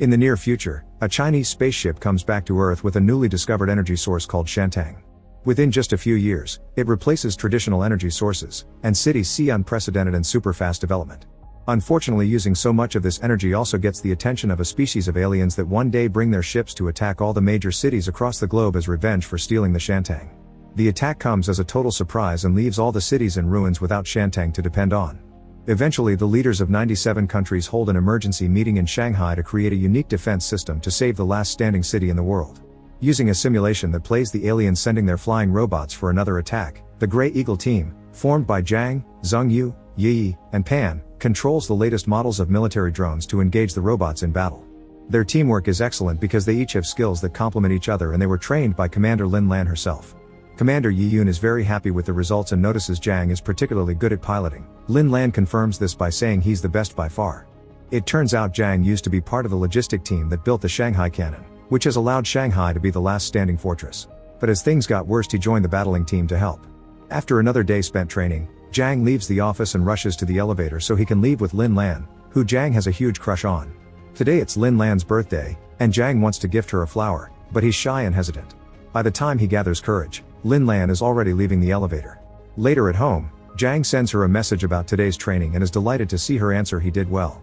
In the near future, a Chinese spaceship comes back to Earth with a newly discovered energy source called Shantang. Within just a few years, it replaces traditional energy sources, and cities see unprecedented and super-fast development. Unfortunately, using so much of this energy also gets the attention of a species of aliens that one day bring their ships to attack all the major cities across the globe as revenge for stealing the Shantang. The attack comes as a total surprise and leaves all the cities in ruins without Shantang to depend on. Eventually, the leaders of 97 countries hold an emergency meeting in Shanghai to create a unique defense system to save the last standing city in the world. Using a simulation that plays the aliens sending their flying robots for another attack, the Grey Eagle team, formed by Zhang, Zhengyu, Yi, and Pan, controls the latest models of military drones to engage the robots in battle. Their teamwork is excellent because they each have skills that complement each other, and they were trained by Commander Lin Lan herself. Commander Yi Yun is very happy with the results and notices Zhang is particularly good at piloting. Lin Lan confirms this by saying he's the best by far. It turns out Zhang used to be part of the logistic team that built the Shanghai cannon, which has allowed Shanghai to be the last standing fortress. But as things got worse, he joined the battling team to help. After another day spent training, Zhang leaves the office and rushes to the elevator so he can leave with Lin Lan, who Zhang has a huge crush on. Today it's Lin Lan's birthday, and Zhang wants to gift her a flower, but he's shy and hesitant. By the time he gathers courage, Lin Lan is already leaving the elevator. Later at home, Zhang sends her a message about today's training and is delighted to see her answer he did well.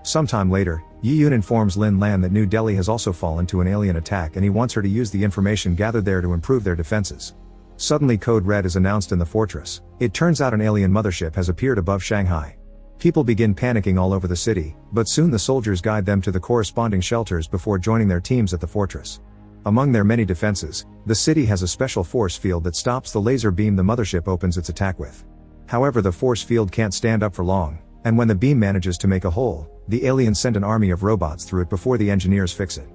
Sometime later, Yi Yun informs Lin Lan that New Delhi has also fallen to an alien attack and he wants her to use the information gathered there to improve their defenses. Suddenly Code Red is announced in the fortress. It turns out an alien mothership has appeared above Shanghai. People begin panicking all over the city, but soon the soldiers guide them to the corresponding shelters before joining their teams at the fortress. Among their many defenses, the city has a special force field that stops the laser beam the mothership opens its attack with. However, the force field can't stand up for long, and when the beam manages to make a hole, the aliens send an army of robots through it before the engineers fix it.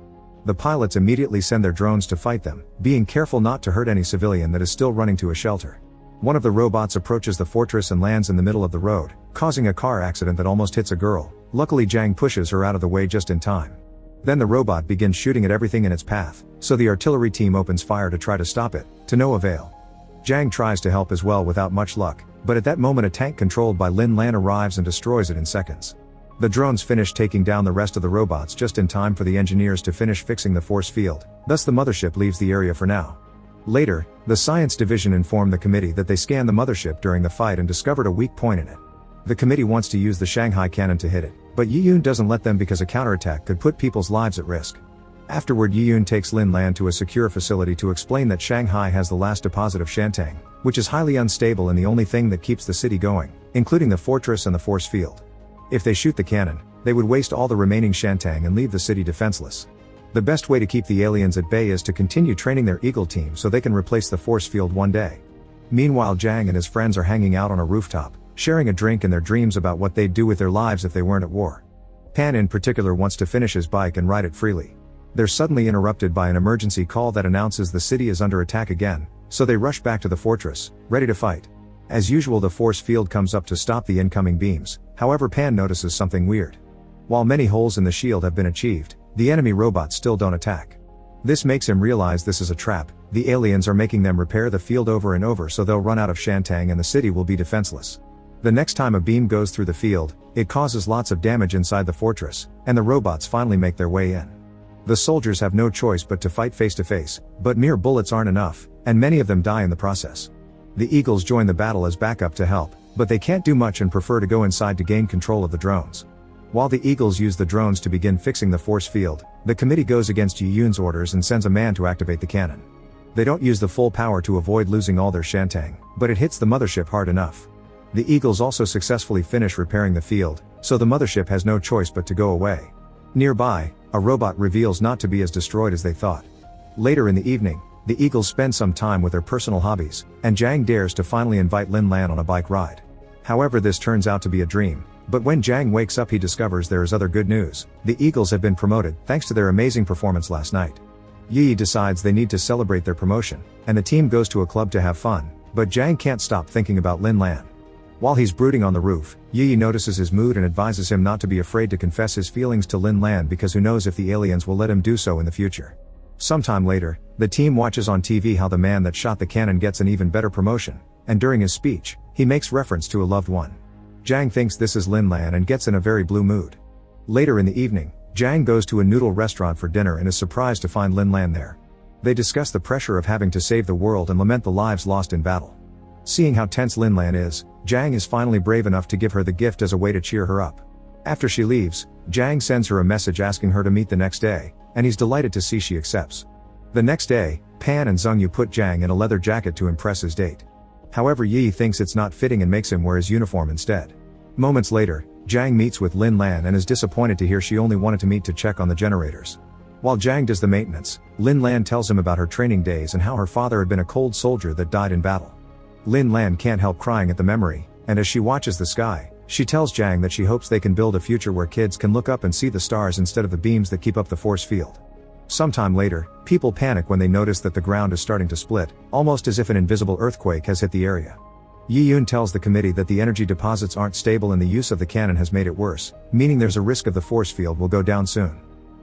The pilots immediately send their drones to fight them, being careful not to hurt any civilian that is still running to a shelter. One of the robots approaches the fortress and lands in the middle of the road, causing a car accident that almost hits a girl. Luckily Zhang pushes her out of the way just in time. Then the robot begins shooting at everything in its path, so the artillery team opens fire to try to stop it, to no avail. Zhang tries to help as well without much luck, but at that moment a tank controlled by Lin Lan arrives and destroys it in seconds. The drones finish taking down the rest of the robots just in time for the engineers to finish fixing the force field, thus the mothership leaves the area for now. Later, the science division informed the committee that they scanned the mothership during the fight and discovered a weak point in it. The committee wants to use the Shanghai cannon to hit it, but Yi Yun doesn't let them because a counterattack could put people's lives at risk. Afterward, Yi Yun takes Lin Lan to a secure facility to explain that Shanghai has the last deposit of Shantang, which is highly unstable and the only thing that keeps the city going, including the fortress and the force field. If they shoot the cannon, they would waste all the remaining Shantang and leave the city defenseless. The best way to keep the aliens at bay is to continue training their Eagle team so they can replace the force field one day. Meanwhile, Zhang and his friends are hanging out on a rooftop, sharing a drink in their dreams about what they'd do with their lives if they weren't at war. Pan in particular wants to finish his bike and ride it freely. They're suddenly interrupted by an emergency call that announces the city is under attack again, so they rush back to the fortress, ready to fight. As usual, the force field comes up to stop the incoming beams, however Pan notices something weird. While many holes in the shield have been achieved, the enemy robots still don't attack. This makes him realize this is a trap. The aliens are making them repair the field over and over so they'll run out of Shantang and the city will be defenseless. The next time a beam goes through the field, it causes lots of damage inside the fortress, and the robots finally make their way in. The soldiers have no choice but to fight face to face, but mere bullets aren't enough, and many of them die in the process. The Eagles join the battle as backup to help, but they can't do much and prefer to go inside to gain control of the drones. While the Eagles use the drones to begin fixing the force field, the committee goes against Yi Yun's orders and sends a man to activate the cannon. They don't use the full power to avoid losing all their Shantang, but it hits the mothership hard enough. The Eagles also successfully finish repairing the field, so the mothership has no choice but to go away. Nearby, a robot reveals not to be as destroyed as they thought. Later in the evening, the Eagles spend some time with their personal hobbies, and Zhang dares to finally invite Lin Lan on a bike ride. However, this turns out to be a dream. But when Zhang wakes up, he discovers there is other good news. The Eagles have been promoted, thanks to their amazing performance last night. Yi decides they need to celebrate their promotion, and the team goes to a club to have fun, but Zhang can't stop thinking about Lin Lan. While he's brooding on the roof, Yi notices his mood and advises him not to be afraid to confess his feelings to Lin Lan because who knows if the aliens will let him do so in the future. Sometime later, the team watches on TV how the man that shot the cannon gets an even better promotion, and during his speech, he makes reference to a loved one. Zhang thinks this is Lin Lan and gets in a very blue mood. Later in the evening, Jiang goes to a noodle restaurant for dinner and is surprised to find Lin Lan there. They discuss the pressure of having to save the world and lament the lives lost in battle. Seeing how tense Lin Lan is, Jiang is finally brave enough to give her the gift as a way to cheer her up. After she leaves, Jiang sends her a message asking her to meet the next day, and he's delighted to see she accepts. The next day, Pan and Zhengyu put Jiang in a leather jacket to impress his date. However, Yi thinks it's not fitting and makes him wear his uniform instead. Moments later, Jiang meets with Lin Lan and is disappointed to hear she only wanted to meet to check on the generators. While Jiang does the maintenance, Lin Lan tells him about her training days and how her father had been a cold soldier that died in battle. Lin Lan can't help crying at the memory, and as she watches the sky, she tells Jiang that she hopes they can build a future where kids can look up and see the stars instead of the beams that keep up the force field. Sometime later, people panic when they notice that the ground is starting to split, almost as if an invisible earthquake has hit the area. Yi tells the committee that the energy deposits aren't stable and the use of the cannon has made it worse, meaning there's a risk of the force field will go down soon.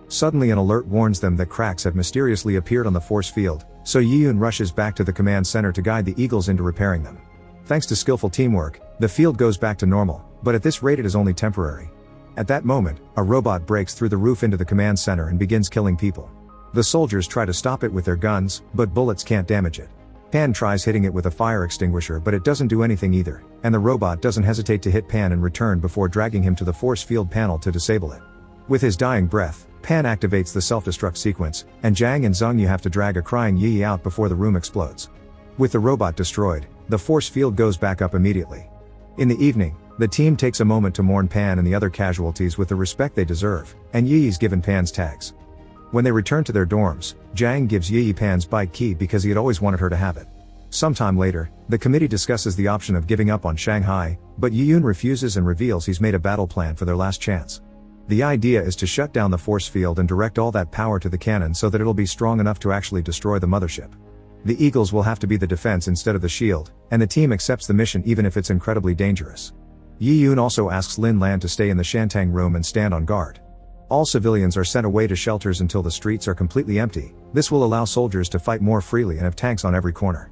Suddenly an alert warns them that cracks have mysteriously appeared on the force field, so Yi rushes back to the command center to guide the Eagles into repairing them. Thanks to skillful teamwork, the field goes back to normal, but at this rate it is only temporary. At that moment, a robot breaks through the roof into the command center and begins killing people. The soldiers try to stop it with their guns, but bullets can't damage it. Pan tries hitting it with a fire extinguisher, but it doesn't do anything either, and the robot doesn't hesitate to hit Pan in return before dragging him to the force field panel to disable it. With his dying breath, Pan activates the self-destruct sequence, and Jiang and Zhengyu have to drag a crying Yi out before the room explodes. With the robot destroyed, the force field goes back up immediately. In the evening, the team takes a moment to mourn Pan and the other casualties with the respect they deserve, and Yi is given Pan's tags. When they return to their dorms, Jiang gives Yi Pan's bike key because he had always wanted her to have it. Sometime later, the committee discusses the option of giving up on Shanghai, but Yi refuses and reveals he's made a battle plan for their last chance. The idea is to shut down the force field and direct all that power to the cannon so that it'll be strong enough to actually destroy the mothership. The Eagles will have to be the defense instead of the shield, and the team accepts the mission even if it's incredibly dangerous. Yi also asks Lin Lan to stay in the Shantang room and stand on guard. All civilians are sent away to shelters until the streets are completely empty. This will allow soldiers to fight more freely and have tanks on every corner.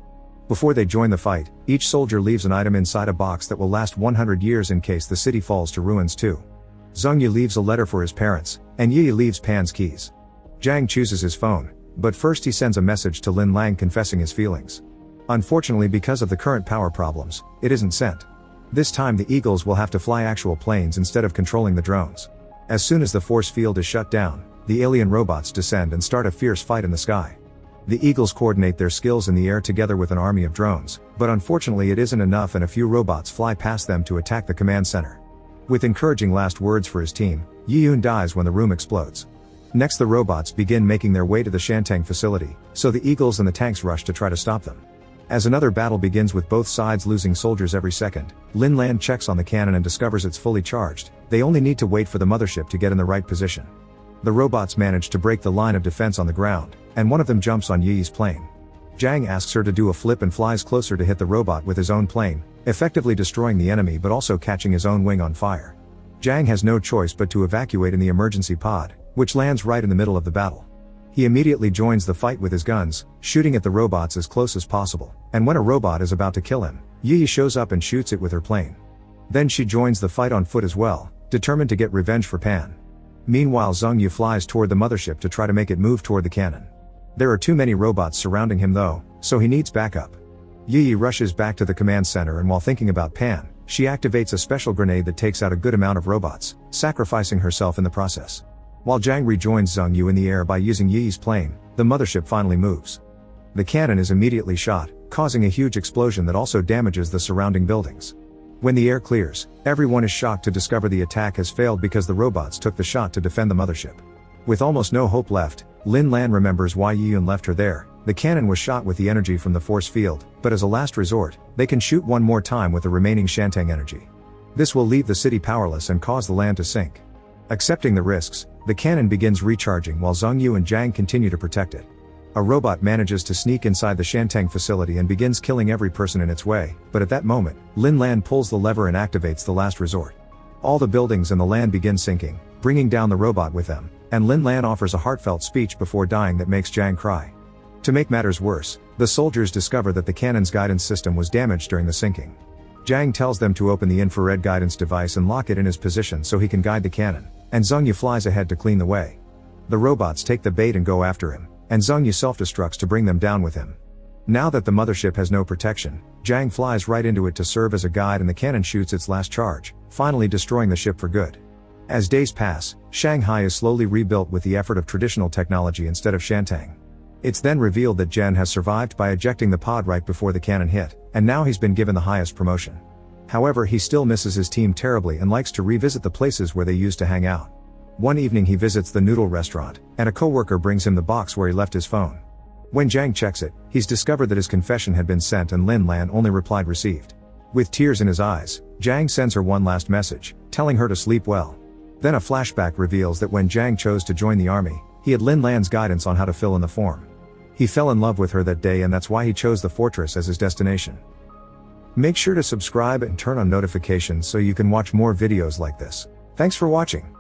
Before they join the fight, each soldier leaves an item inside a box that will last 100 years in case the city falls to ruins too. Zhengyu leaves a letter for his parents, and Yi leaves Pan's keys. Jiang chooses his phone, but first he sends a message to Lin Lan confessing his feelings. Unfortunately, because of the current power problems, it isn't sent. This time the Eagles will have to fly actual planes instead of controlling the drones. As soon as the force field is shut down, the alien robots descend and start a fierce fight in the sky. The Eagles coordinate their skills in the air together with an army of drones, but unfortunately it isn't enough and a few robots fly past them to attack the command center. With encouraging last words for his team, Yi dies when the room explodes. Next, the robots begin making their way to the Shantang facility, so the Eagles and the tanks rush to try to stop them. As another battle begins with both sides losing soldiers every second, Lin Lan checks on the cannon and discovers it's fully charged. They only need to wait for the mothership to get in the right position. The robots manage to break the line of defense on the ground, and one of them jumps on Yi's plane. Jiang asks her to do a flip and flies closer to hit the robot with his own plane, effectively destroying the enemy but also catching his own wing on fire. Jiang has no choice but to evacuate in the emergency pod, which lands right in the middle of the battle. He immediately joins the fight with his guns, shooting at the robots as close as possible, and when a robot is about to kill him, Yi shows up and shoots it with her plane. Then she joins the fight on foot as well, determined to get revenge for Pan. Meanwhile, Zhengyu flies toward the mothership to try to make it move toward the cannon. There are too many robots surrounding him though, so he needs backup. Yi rushes back to the command center and while thinking about Pan, she activates a special grenade that takes out a good amount of robots, sacrificing herself in the process. While Jiang rejoins Zhengyu in the air by using Yi's plane, the mothership finally moves. The cannon is immediately shot, causing a huge explosion that also damages the surrounding buildings. When the air clears, everyone is shocked to discover the attack has failed because the robots took the shot to defend the mothership. With almost no hope left, Lin Lan remembers why Yi left her there. The cannon was shot with the energy from the force field, but as a last resort, they can shoot one more time with the remaining Shantang energy. This will leave the city powerless and cause the land to sink. Accepting the risks, the cannon begins recharging while Zhengyu and Jiang continue to protect it. A robot manages to sneak inside the Shantang facility and begins killing every person in its way, but at that moment, Lin Lan pulls the lever and activates the last resort. All the buildings and the land begin sinking, bringing down the robot with them, and Lin Lan offers a heartfelt speech before dying that makes Jiang cry. To make matters worse, the soldiers discover that the cannon's guidance system was damaged during the sinking. Jiang tells them to open the infrared guidance device and lock it in his position so he can guide the cannon, and Zheng Yu flies ahead to clean the way. The robots take the bait and go after him, and Zheng Yu self-destructs to bring them down with him. Now that the mothership has no protection, Zhang flies right into it to serve as a guide, and the cannon shoots its last charge, finally destroying the ship for good. As days pass, Shanghai is slowly rebuilt with the effort of traditional technology instead of Shantang. It's then revealed that Zhen has survived by ejecting the pod right before the cannon hit, and now he's been given the highest promotion. However, he still misses his team terribly and likes to revisit the places where they used to hang out. One evening he visits the noodle restaurant, and a coworker brings him the box where he left his phone. When Zhang checks it, he's discovered that his confession had been sent and Lin Lan only replied received. With tears in his eyes, Zhang sends her one last message, telling her to sleep well. Then a flashback reveals that when Zhang chose to join the army, he had Lin Lan's guidance on how to fill in the form. He fell in love with her that day, and that's why he chose the fortress as his destination. Make sure to subscribe and turn on notifications so you can watch more videos like this. Thanks for watching.